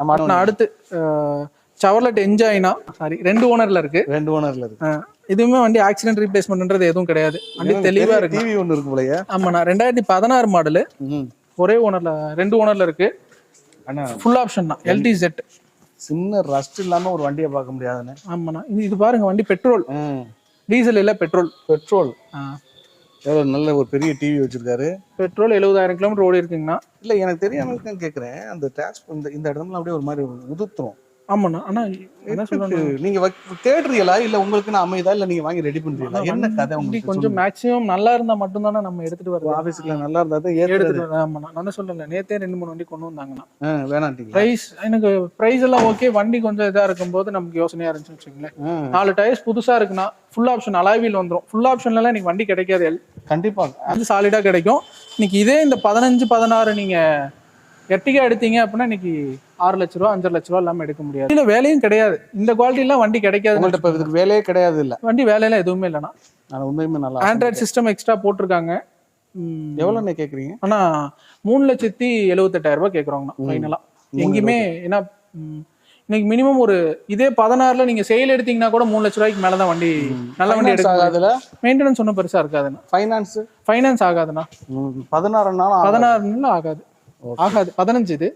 நான் அடுத்து Chevrolet என்ஜாய்னா sorry 2 ஓனர்ல இருக்கு. 2 ஓனர்ல இருக்கு. இதுவுமே வண்டி ஆக்சிடென்ட் ரீப்ளேஸ்மெண்ட்ன்றது எதுவும் கிடையாது. வண்டி தெளிவா இருக்கு. டிவி ஒன்னு இருக்கு போலயே. ஆமாண்ணா 2016 மாடலு. ஒரே ஓனர்ல 2 ஓனர்ல இருக்கு. ஃபுல் ஆப்ஷன் தான் LTZ. சின்ன ரஸ்ட் இல்லாம ஒரு வண்டியை பார்க்க முடியாதுன்னு. ஆமாண்ணா இது பாருங்க வண்டி பெட்ரோல், டீசல் இல்ல பெட்ரோல். பெட்ரோல் எவ்வளோ நல்ல ஒரு பெரிய டிவி வச்சிருக்காரு. பெட்ரோல் 70,000 கிலோமீட்டர் ஓடி இருக்குங்கண்ணா. இல்லை எனக்கு தெரியாம இருக்குன்னு கேட்குறேன். அந்த டேக்ஸ் இந்த இடத்துல அப்படியே ஒரு மாதிரி உதுத்துரும். ஆமாண்ணா. ஆனா என்ன சொல்றேன், நீங்க தேடுறீங்களா இல்ல உங்களுக்கு அமைதா இல்ல நீங்க வாங்கி ரெடி பண்றீங்களா? என்ன கதை உங்களுக்கு? கொஞ்சம் மேக்ஸிமம் நல்லா இருந்தா மட்டும் தானே நம்ம எடுத்துட்டு வரோம். ஆபீஸ்ல நல்லா இருந்தா தான் எடுத்துட்டு வரோம். ஆமாண்ணா நான் சொல்லல, நேத்தே 2-3 வண்டி கொண்டு வந்தாங்கண்ணா. வேணாட்டீங்க. பிரைஸ் எனக்கு பிரைஸ் எல்லாம் ஓகே, வண்டி கொஞ்சம் இதா இருக்கும்போது நமக்கு யோசனையா இருந்துச்சுன்னு வச்சுக்கோங்களேன். 4 டயர்ஸ் புதுசா இருக்குன்னா ஃபுல் ஆப்ஷன் அலாய் வீல் வந்துடும். ஃபுல் ஆப்ஷன்ல எல்லாம் இன்னைக்கு வண்டி கிடைக்காது. கண்டிப்பா அது சாலிடா கிடைக்கும். இன்னைக்கு இதே இந்த 15-16 நீங்க எர்டிகா எடுத்தீங்க அப்படின்னா இன்னைக்கு 6 லட்ச ரூபா 5 லட்ச ரூபா இல்லாம எடுக்க முடியாது. இல்ல வேலையும் கிடையாது. இந்த குவாலிட்டி எல்லாம் வண்டி கிடைக்காது. இதுக்கு வேலையே கிடையாது. இல்ல வண்டி வேலையெல்லாம் எதுவுமே இல்லைண்ணா. உண்மையுமே நல்லா ஆண்ட்ராய்டு சிஸ்டம் எக்ஸ்ட்ரா போட்டிருக்காங்க. எவ்வளவு கேக்குறீங்க? ஆனா 3,78,000 ரூபாய் கேக்குறாங்கண்ணா ஃபைனலா. எங்கேயுமே ஏன்னா இன்னைக்கு மினிமம் ஒரு இதே 16ல நீங்க சேல் எடுத்தீங்கன்னா கூட 3 லட்ச ரூபாய்க்கு மேலதான் வண்டி நல்ல வண்டி எடுக்காதுல. மெயின்டெனன்ஸ் ஒன்றும் பெருசா இருக்காதுண்ணா. ஃபைனான்ஸ் ஆகாதுண்ணா. 16 ஆகாது. 15 இது